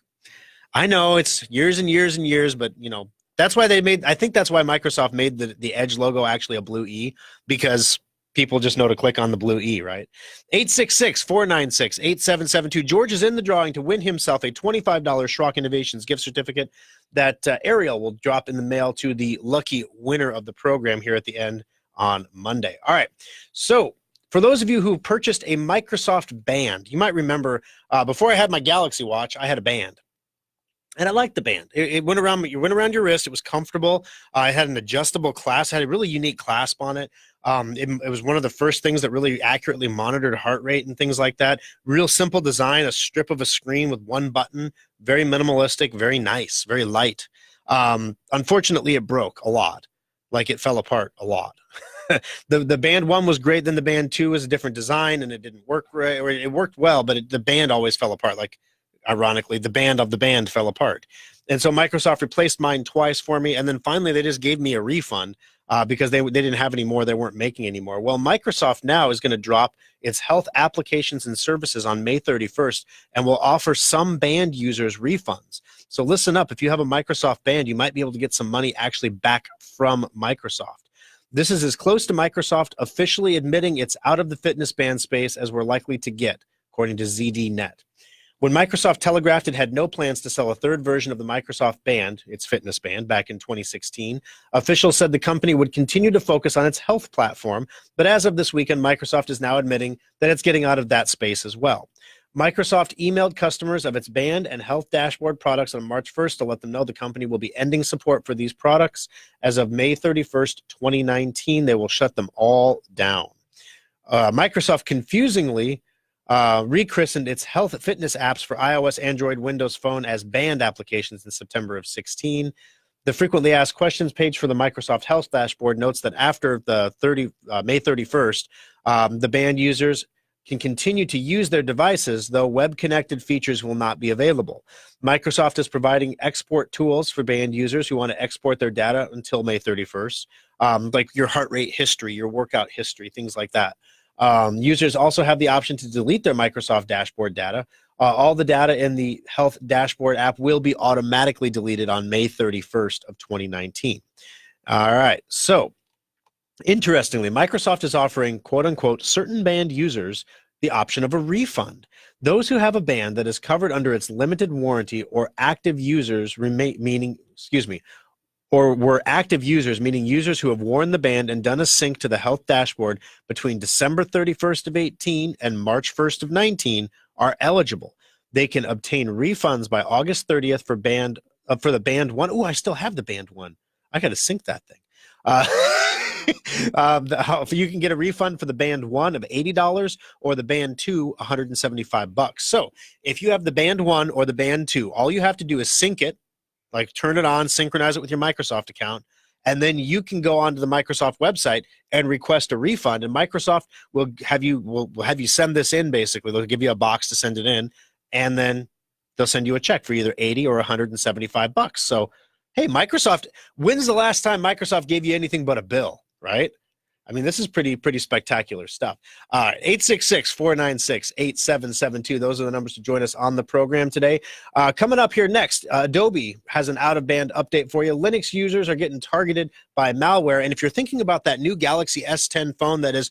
I know it's years and years and years, but, you know, that's why I think that's why Microsoft made the Edge logo actually a blue E, because people just know to click on the blue E, right? 866-496-8772. George is in the drawing to win himself a $25 Schrock Innovations gift certificate that Ariel will drop in the mail to the lucky winner of the program here at the end on Monday. All right. So for those of you who purchased a Microsoft band, you might remember before I had my Galaxy Watch, I had a band. And I liked the band. It went around your wrist. It was comfortable. I had an adjustable clasp. Had a really unique clasp on it. It was one of the first things that really accurately monitored heart rate and things like that. Real simple design, a strip of a screen with one button. Very minimalistic, very nice, very light. Unfortunately, it broke a lot. Like it fell apart a lot. The band 1 was great. Then the band 2 was a different design, and it didn't work right. Or it worked well, but the band always fell apart. Like, ironically, the band of the band fell apart. And so Microsoft replaced mine twice for me, and then finally they just gave me a refund because they didn't have any more. They weren't making any more. Well, Microsoft now is going to drop its health applications and services on May 31st and will offer some band users refunds. So listen up. If you have a Microsoft band, you might be able to get some money actually back from Microsoft. This is as close to Microsoft officially admitting it's out of the fitness band space as we're likely to get, according to ZDNet. When Microsoft telegraphed it had no plans to sell a third version of the Microsoft Band, its fitness band, back in 2016, officials said the company would continue to focus on its health platform, but as of this weekend, Microsoft is now admitting that it's getting out of that space as well. Microsoft emailed customers of its Band and Health Dashboard products on March 1st to let them know the company will be ending support for these products. As of May 31st, 2019, they will shut them all down. Microsoft confusingly rechristened its health fitness apps for iOS, Android, Windows Phone as Band applications in September of 2016. The frequently asked questions page for the Microsoft Health Dashboard notes that after the May 31st, the Band users can continue to use their devices, though web-connected features will not be available. Microsoft is providing export tools for Band users who want to export their data until May 31st, like your heart rate history, your workout history, things like that. Users also have the option to delete their Microsoft Dashboard data. All the data in the Health Dashboard app will be automatically deleted on May 31st of 2019. All right, so interestingly, Microsoft is offering, quote-unquote, certain band users the option of a refund. Those who have a band that is covered under its limited warranty or active users were active users, meaning users who have worn the band and done a sync to the Health Dashboard between December 31st of 18 and March 1st of 19, are eligible. They can obtain refunds by August 30th for the Band 1. Oh, I still have the Band 1. I got to sync that thing. You can get a refund for the Band 1 of $80 or the Band 2 $175. So if you have the Band 1 or the Band 2, all you have to do is sync it, like turn it on, synchronize it with your Microsoft account, and then you can go onto the Microsoft website and request a refund. And Microsoft will have you send this in. Basically, they'll give you a box to send it in, and then they'll send you a check for either $80 or $175. So, hey, Microsoft, when's the last time Microsoft gave you anything but a bill, right? I mean, this is pretty spectacular stuff. All right, 866-496-8772. Those are the numbers to join us on the program today. Coming up here next, Adobe has an out-of-band update for you. Linux users are getting targeted by malware, and if you're thinking about that new Galaxy S10 phone that is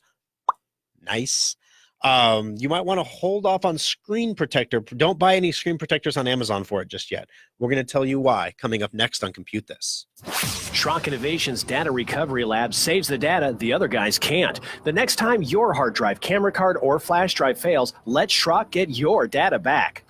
nice, you might want to hold off on screen protector. Don't buy any screen protectors on Amazon for it just yet. We're going to tell you why coming up next on Compute This. Schrock Innovations Data Recovery Lab saves the data the other guys can't. The next time your hard drive, camera card, or flash drive fails, let Schrock get your data back.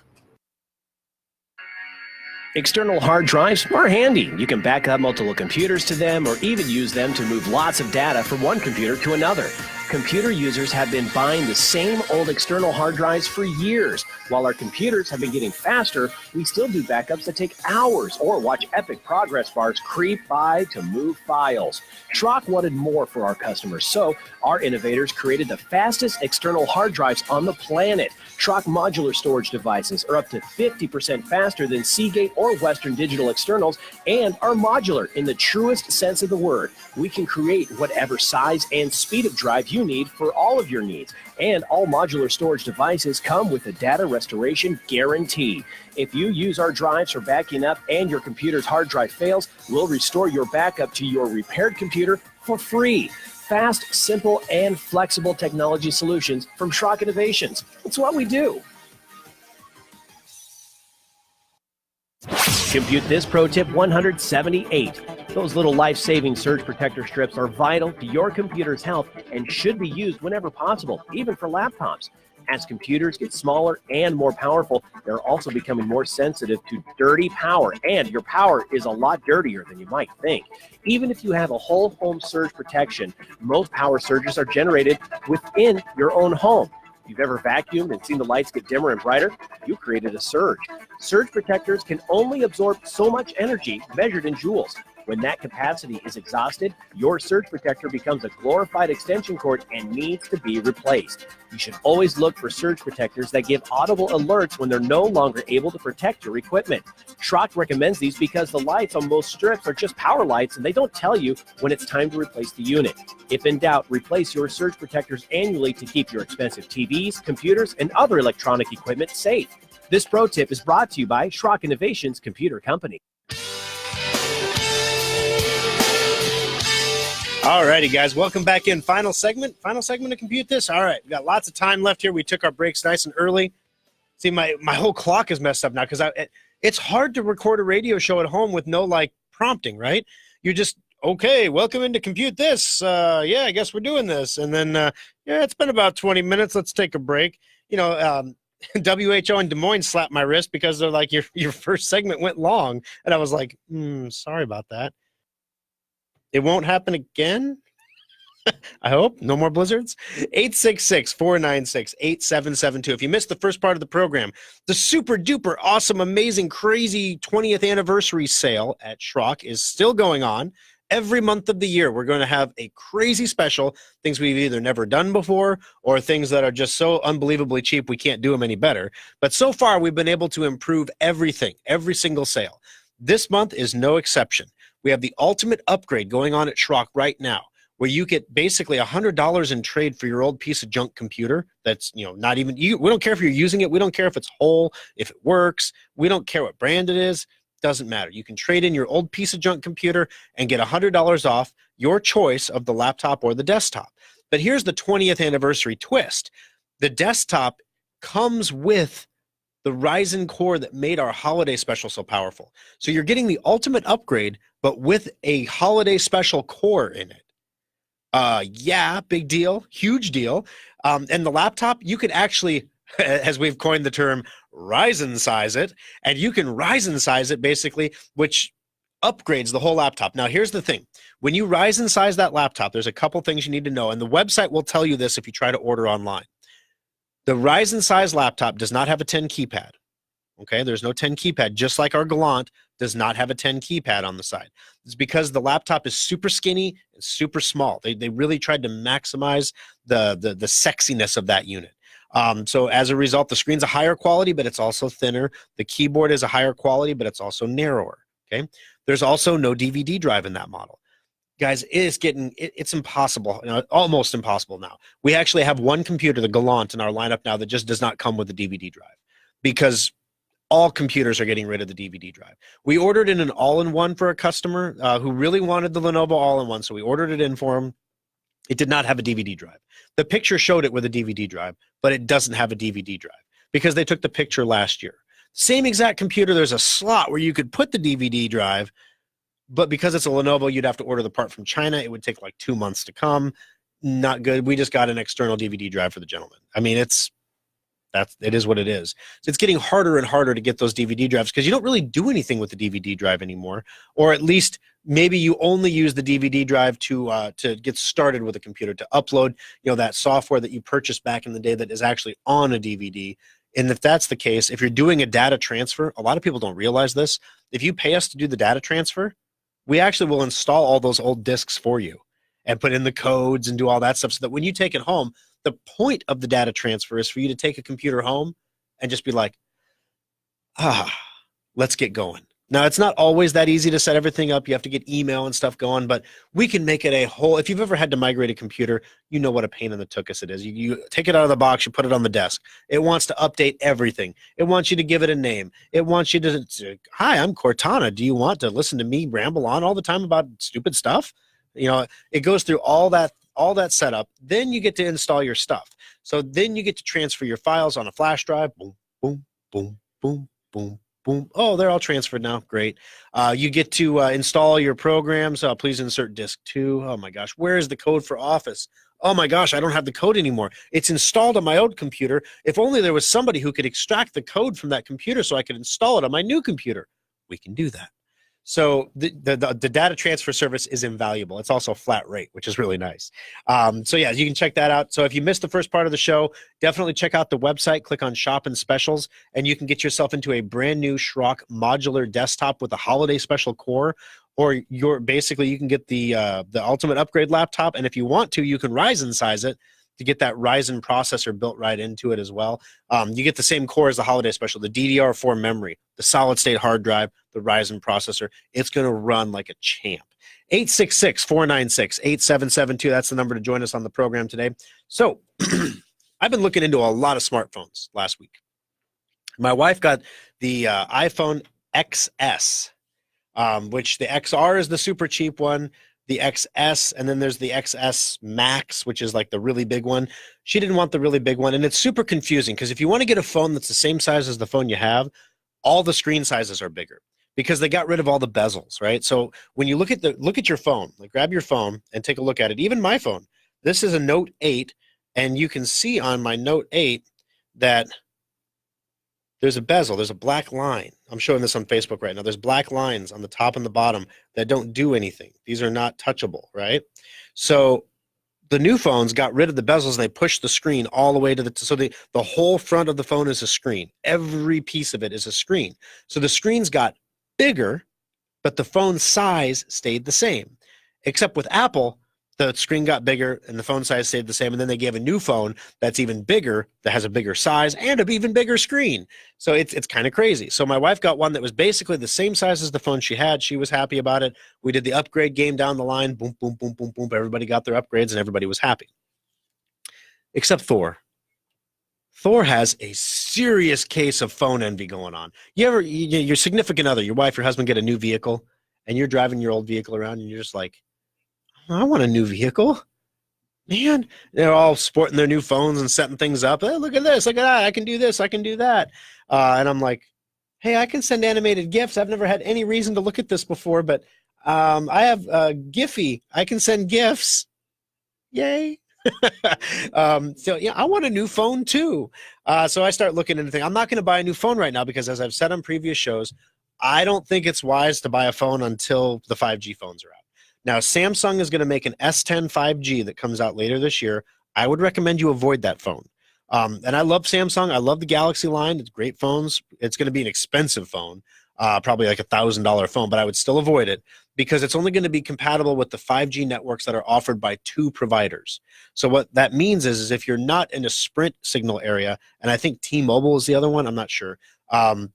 External hard drives are handy. You can back up multiple computers to them or even use them to move lots of data from one computer to another. Computer users have been buying the same old external hard drives for years. While our computers have been getting faster, we still do backups that take hours or watch epic progress bars creep by to move files. Schrock wanted more for our customers, so our innovators created the fastest external hard drives on the planet. Schrock modular storage devices are up to 50% faster than Seagate or Western Digital externals and are modular in the truest sense of the word. We can create whatever size and speed of drive you need for all of your needs. And all modular storage devices come with a data restoration guarantee. If you use our drives for backing up and your computer's hard drive fails, we'll restore your backup to your repaired computer for free. Fast, simple, and flexible technology solutions from Schrock Innovations. It's what we do. Compute This Pro Tip 178. Those little life-saving surge protector strips are vital to your computer's health and should be used whenever possible, even for laptops. As computers get smaller and more powerful, they're also becoming more sensitive to dirty power, and your power is a lot dirtier than you might think. Even if you have a whole home surge protection, most power surges are generated within your own home. If you've ever vacuumed and seen the lights get dimmer and brighter, you created a surge. Surge protectors can only absorb so much energy measured in joules. When that capacity is exhausted, your surge protector becomes a glorified extension cord and needs to be replaced. You should always look for surge protectors that give audible alerts when they're no longer able to protect your equipment. Schrock recommends these because the lights on most strips are just power lights and they don't tell you when it's time to replace the unit. If in doubt, replace your surge protectors annually to keep your expensive TVs, computers, and other electronic equipment safe. This pro tip is brought to you by Schrock Innovations Computer Company. All righty, guys, welcome back in. Final segment of Compute This. All right, we got lots of time left here. We took our breaks nice and early. See, my whole clock is messed up now because it's hard to record a radio show at home with no, prompting, right? You're just, okay, welcome into Compute This. Yeah, I guess we're doing this. And then, yeah, it's been about 20 minutes. Let's take a break. You know, WHO in Des Moines slapped my wrist because they're like, your first segment went long. And I was like, sorry about that. It won't happen again? I hope. No more blizzards? 866-496-8772. If you missed the first part of the program, the super duper awesome, amazing, crazy 20th anniversary sale at Schrock is still going on. Every month of the year, we're going to have a crazy special, things we've either never done before or things that are just so unbelievably cheap we can't do them any better. But so far, we've been able to improve everything, every single sale. This month is no exception. We have the ultimate upgrade going on at Schrock right now, where you get basically $100 in trade for your old piece of junk computer. That's, not even you. We don't care if you're using it. We don't care if it's whole, if it works. We don't care what brand it is. Doesn't matter. You can trade in your old piece of junk computer and get $100 off your choice of the laptop or the desktop. But here's the 20th anniversary twist. The desktop comes with the Ryzen core that made our holiday special so powerful. So you're getting the ultimate upgrade, but with a holiday special core in it. Yeah, big deal, huge deal. And the laptop, you could actually, as we've coined the term, Ryzen size it, and you can Ryzen size it basically, which upgrades the whole laptop. Now, here's the thing. When you Ryzen size that laptop, there's a couple things you need to know, and the website will tell you this if you try to order online. The Ryzen size laptop does not have a 10 keypad. Okay, there's no 10 keypad, just like our Gallant does not have a 10 keypad on the side. It's because the laptop is super skinny and super small. They really tried to maximize the sexiness of that unit. So as a result, the screen's a higher quality, but it's also thinner. The keyboard is a higher quality, but it's also narrower. Okay, there's also no DVD drive in that model. guys, it's impossible, almost impossible now. We actually have one computer, the Gallant, in our lineup now that just does not come with a DVD drive because all computers are getting rid of the DVD drive. We ordered in an all-in-one for a customer who really wanted the Lenovo all-in-one, so we ordered it in for him. It did not have a DVD drive. The picture showed it with a DVD drive, but it doesn't have a DVD drive because they took the picture last year. Same exact computer, there's a slot where you could put the DVD drive, but because it's a Lenovo, you'd have to order the part from China. It would take like 2 months to come. Not good. We just got an external DVD drive for the gentleman. I mean, it is what it is. So it's getting harder and harder to get those DVD drives because you don't really do anything with the DVD drive anymore, or at least maybe you only use the DVD drive to get started with a computer, to upload, that software that you purchased back in the day that is actually on a DVD. And if that's the case, if you're doing a data transfer, a lot of people don't realize this. If you pay us to do the data transfer, we actually will install all those old discs for you and put in the codes and do all that stuff so that when you take it home, the point of the data transfer is for you to take a computer home and just be like, let's get going. Now, it's not always that easy to set everything up. You have to get email and stuff going, but we can make it a whole. If you've ever had to migrate a computer, you know what a pain in the tuchus it is. You take it out of the box, you put it on the desk. It wants to update everything. It wants you to give it a name. It wants you to, hi, I'm Cortana. Do you want to listen to me ramble on all the time about stupid stuff? It goes through all that setup. Then you get to install your stuff. So then you get to transfer your files on a flash drive. Boom, boom, boom, boom, boom. Boom. Oh, they're all transferred now. Great. You get to install your programs. Please insert disk 2. Oh, my gosh. Where is the code for Office? Oh, my gosh. I don't have the code anymore. It's installed on my old computer. If only there was somebody who could extract the code from that computer so I could install it on my new computer. We can do that. So the data transfer service is invaluable. It's also flat rate, which is really nice. So yeah, you can check that out. So if you missed the first part of the show, definitely check out the website, click on Shop and Specials, and you can get yourself into a brand new Schrock modular desktop with a holiday special core, or you can get the ultimate upgrade laptop, and if you want to, you can Ryzen size it to get that Ryzen processor built right into it as well. You get the same core as the holiday special, the DDR4 memory, the solid state hard drive, the Ryzen processor. It's going to run like a champ. 866-496-8772. That's the number to join us on the program today. So I've been looking into a lot of smartphones last week. My wife got the iPhone XS, which the XR is the super cheap one, the XS, and then there's the XS Max, which is like the really big one. She didn't want the really big one, and it's super confusing because if you want to get a phone that's the same size as the phone you have, all the screen sizes are bigger because they got rid of all the bezels, right? So when you look at your phone, like grab your phone and take a look at it. Even my phone, this is a Note 8, and you can see on my Note 8 that there's a bezel, there's a black line. I'm showing this on Facebook right now. There's black lines on the top and the bottom that don't do anything. These are not touchable, right? So the new phones got rid of the bezels and they pushed the screen all the way to the whole front of the phone is a screen. Every piece of it is a screen. So the screens got bigger, but the phone size stayed the same. Except with Apple, the screen got bigger and the phone size stayed the same, and then they gave a new phone that's even bigger, that has a bigger size and an even bigger screen. So it's kind of crazy. So my wife got one that was basically the same size as the phone she had. She was happy about it. We did the upgrade game down the line. Boom, boom, boom, boom, boom. Everybody got their upgrades and everybody was happy. Except Thor. Thor has a serious case of phone envy going on. Your significant other, your wife, your husband get a new vehicle, and you're driving your old vehicle around and you're just like, I want a new vehicle. Man, they're all sporting their new phones and setting things up. Hey, look at this, look at that. I can do this, I can do that. And I'm like, hey, I can send animated GIFs. I've never had any reason to look at this before, but I have Giphy. I can send GIFs. Yay. So yeah, I want a new phone too. So I start looking into things. I'm not going to buy a new phone right now because, as I've said on previous shows, I don't think it's wise to buy a phone until the 5G phones are out. Now, Samsung is going to make an S10 5G that comes out later this year. I would recommend you avoid that phone. And I love Samsung. I love the Galaxy line. It's great phones. It's going to be an expensive phone, probably like $1,000 phone, but I would still avoid it because it's only going to be compatible with the 5G networks that are offered by 2 providers. So what that means is if you're not in a Sprint signal area, and I think T-Mobile is the other one, I'm not sure.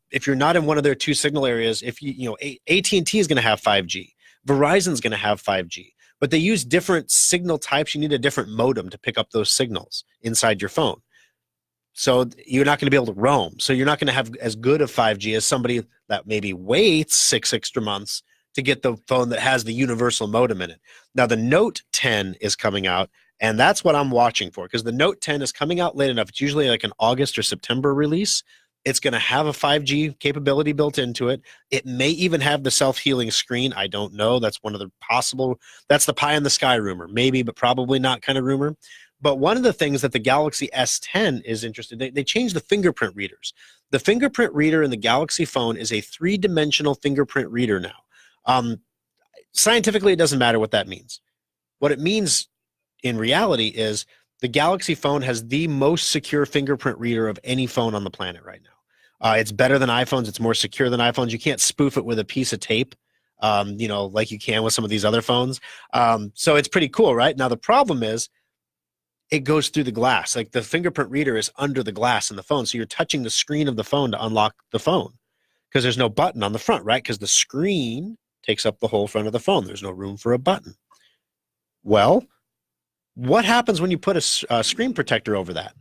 If you're not in one of their 2 signal areas, if AT&T is going to have 5G. Verizon's going to have 5G. but they use different signal types. You need a different modem to pick up those signals inside your phone. So you're not going to be able to roam. So you're not going to have as good of 5G as somebody that maybe waits 6 extra months to get the phone that has the universal modem in it. Now, the Note 10 is coming out, and that's what I'm watching for, because the Note 10 is coming out late enough. It's usually like an August or September release. It's going to have a 5G capability built into it. It may even have the self-healing screen. I don't know. That's one of the possible, that's the pie in the sky rumor. Maybe, but probably not kind of rumor. But one of the things that the Galaxy S10 is interested in, they changed the fingerprint readers. The fingerprint reader in the Galaxy phone is a 3-dimensional fingerprint reader now. Scientifically, it doesn't matter what that means. What it means in reality is the Galaxy phone has the most secure fingerprint reader of any phone on the planet right now. It's better than iPhones. It's more secure than iPhones. You can't spoof it with a piece of tape, like you can with some of these other phones. So it's pretty cool, right? Now, the problem is it goes through the glass. Like the fingerprint reader is under the glass in the phone. So you're touching the screen of the phone to unlock the phone because there's no button on the front, right? Because the screen takes up the whole front of the phone. There's no room for a button. Well, what happens when you put a screen protector over that?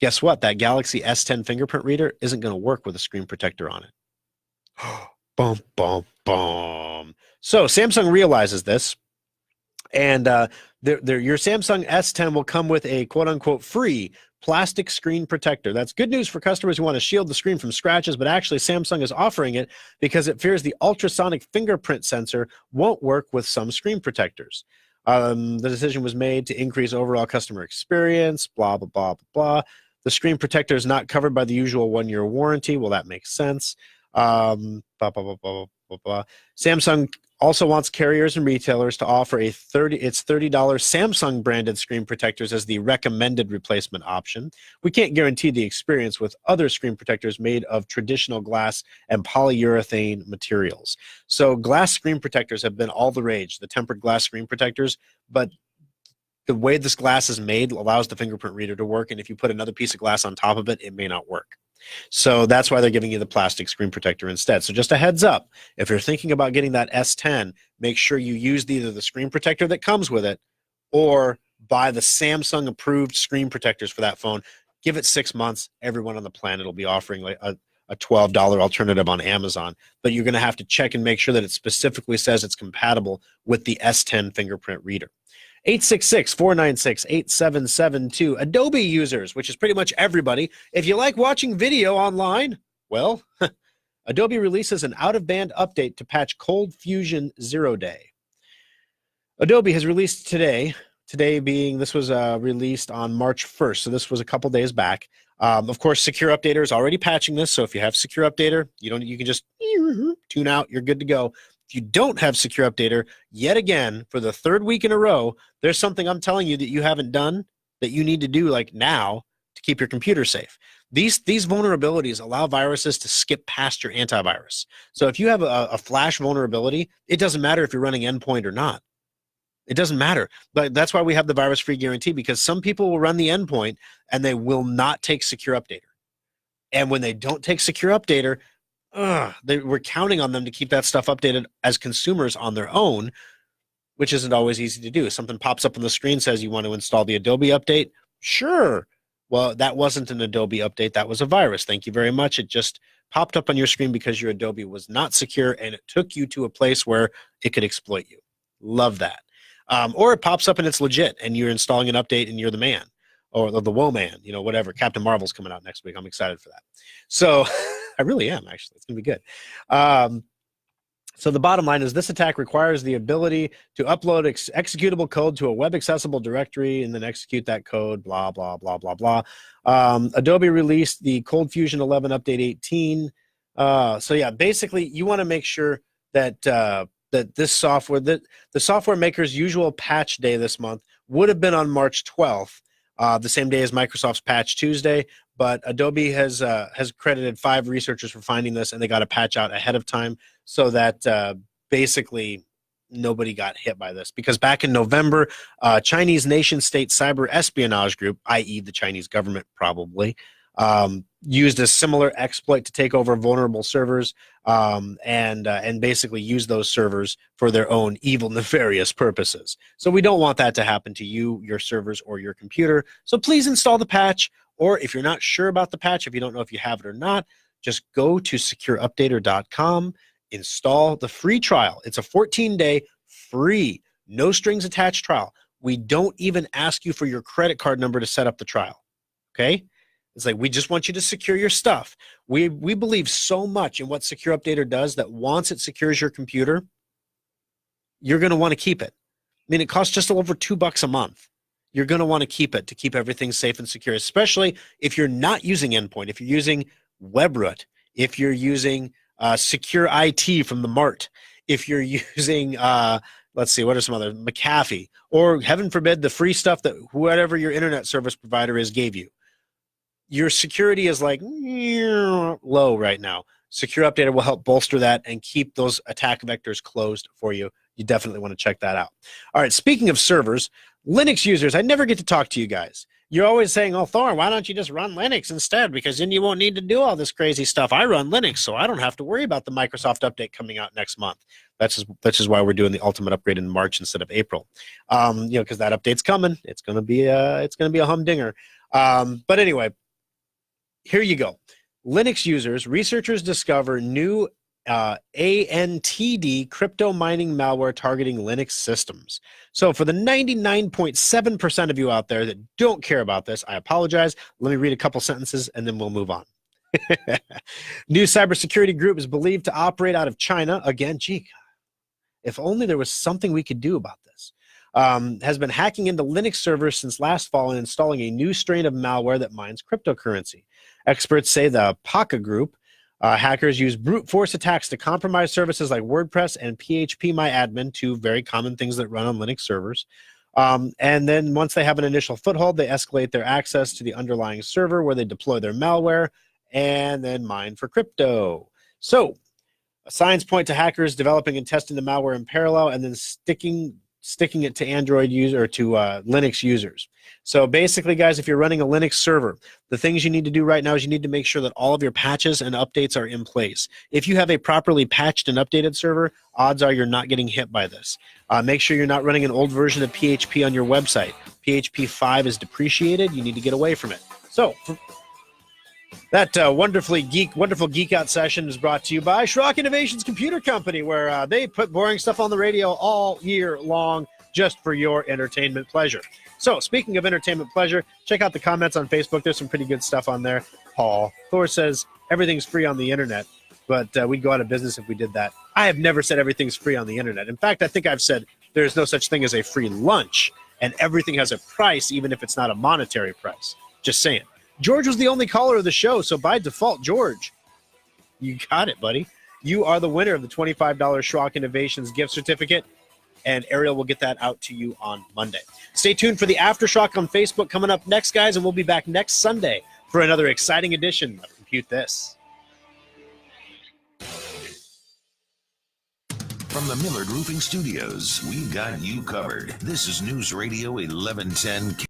Guess what? That Galaxy S10 fingerprint reader isn't going to work with a screen protector on it. Boom, boom, boom. So Samsung realizes this, and your Samsung S10 will come with a quote-unquote free plastic screen protector. That's good news for customers who want to shield the screen from scratches, but actually Samsung is offering it because it fears the ultrasonic fingerprint sensor won't work with some screen protectors. The decision was made to increase overall customer experience, blah, blah, blah, blah, blah. The screen protector is not covered by the usual 1-year warranty. Well, that makes sense. Blah, blah, blah, blah, blah, blah. Samsung also wants carriers and retailers to offer its $30 Samsung branded screen protectors as the recommended replacement option. We can't guarantee the experience with other screen protectors made of traditional glass and polyurethane materials. So glass screen protectors have been all the rage, the tempered glass screen protectors, but the way this glass is made allows the fingerprint reader to work, and if you put another piece of glass on top of it, it may not work. So that's why they're giving you the plastic screen protector instead. So just a heads up, if you're thinking about getting that S10, make sure you use either the screen protector that comes with it or buy the Samsung approved screen protectors for that phone. Give it 6 months. Everyone on the planet will be offering like a $12 alternative on Amazon, but you're going to have to check and make sure that it specifically says it's compatible with the S10 fingerprint reader. 866-496-8772. Adobe users, which is pretty much everybody. If you like watching video online, well, Adobe releases an out-of-band update to patch Cold Fusion 0 Day. Adobe has released today being, this was released on March 1st, so this was a couple days back. Of course, Secure Updater is already patching this, so if you have Secure Updater, you can just tune out, you're good to go. If you don't have Secure Updater, yet again, for the 3rd week in a row, there's something I'm telling you that you haven't done that you need to do like now to keep your computer safe. These vulnerabilities allow viruses to skip past your antivirus. So if you have a flash vulnerability, it doesn't matter if you're running Endpoint or not. It doesn't matter. But that's why we have the virus-free guarantee, because some people will run the Endpoint and they will not take Secure Updater. And when they don't take Secure Updater, we're counting on them to keep that stuff updated as consumers on their own, which isn't always easy to do. If something pops up on the screen, says you want to install the Adobe update, sure. Well, that wasn't an Adobe update. That was a virus. Thank you very much. It just popped up on your screen because your Adobe was not secure, and it took you to a place where it could exploit you. Love that. Or it pops up and it's legit, and you're installing an update and you're the man, or the woe man, whatever. Captain Marvel's coming out next week. I'm excited for that. So I really am, actually. It's going to be good. So the bottom line is this attack requires the ability to upload executable code to a web-accessible directory and then execute that code, blah, blah, blah, blah, blah. Adobe released the Cold Fusion 11 Update 18. So yeah, basically you want to make sure that that this software, that the software maker's usual patch day this month would have been on March 12th, the same day as Microsoft's Patch Tuesday. But Adobe has credited 5 researchers for finding this, and they got a patch out ahead of time so that basically nobody got hit by this. Because back in November, Chinese nation-state cyber espionage group, i.e. the Chinese government probably, used a similar exploit to take over vulnerable servers and basically use those servers for their own evil, nefarious purposes. So we don't want that to happen to you, your servers, or your computer. So please install the patch, or if you're not sure about the patch, if you don't know if you have it or not, just go to secureupdater.com, install the free trial. It's a 14-day free, no strings attached trial. We don't even ask you for your credit card number to set up the trial, okay? It's like, we just want you to secure your stuff. We believe so much in what Secure Updater does that once it secures your computer, you're going to want to keep it. I mean, it costs just over $2 a month. You're going to want to keep it to keep everything safe and secure, especially if you're not using Endpoint, if you're using WebRoot, if you're using Secure IT from the Mart, if you're using, let's see, what are some other, McAfee, or heaven forbid, the free stuff that whoever your internet service provider is gave you. Your security is like low right now. Secure Updater will help bolster that and keep those attack vectors closed for you. You definitely want to check that out. All right, speaking of servers, Linux users, I never get to talk to you guys. You're always saying, oh, Thor, why don't you just run Linux instead? Because then you won't need to do all this crazy stuff. I run Linux, so I don't have to worry about the Microsoft update coming out next month. That's just why we're doing the ultimate upgrade in March instead of April. Because that update's coming. It's gonna be a humdinger. But anyway, here you go. Linux users, researchers discover new ANTD crypto mining malware targeting Linux systems. So for the 99.7% of you out there that don't care about this, I apologize. Let me read a couple sentences and then we'll move on. New cybersecurity group is believed to operate out of China. Again, gee, if only there was something we could do about this. Has been hacking into Linux servers since last fall and installing a new strain of malware that mines cryptocurrency. Experts say the Paka group hackers use brute force attacks to compromise services like WordPress and PHPMyAdmin, two very common things that run on Linux servers. And then once they have an initial foothold, they escalate their access to the underlying server where they deploy their malware and then mine for crypto. So signs point to hackers developing and testing the malware in parallel and then sticking it to Android user or to Linux users. So basically, guys, if you're running a Linux server, the things you need to do right now is you need to make sure that all of your patches and updates are in place. If you have a properly patched and updated server, odds are you're not getting hit by this. Make sure you're not running an old version of PHP on your website. PHP 5 is depreciated. You need to get away from it. So that wonderful Geek Out session is brought to you by Schrock Innovations Computer Company, where they put boring stuff on the radio all year long just for your entertainment pleasure. So speaking of entertainment pleasure, check out the comments on Facebook. There's some pretty good stuff on there. Paul Thor says everything's free on the internet, but we'd go out of business if we did that. I have never said everything's free on the internet. In fact, I think I've said there's no such thing as a free lunch, and everything has a price, even if it's not a monetary price. Just saying. George was the only caller of the show, so by default, George, you got it, buddy. You are the winner of the $25 Schrock Innovations gift certificate, and Ariel will get that out to you on Monday. Stay tuned for the Aftershock on Facebook coming up next, guys, and we'll be back next Sunday for another exciting edition of Compute This. From the Millard Roofing Studios, we've got you covered. This is News Radio 1110.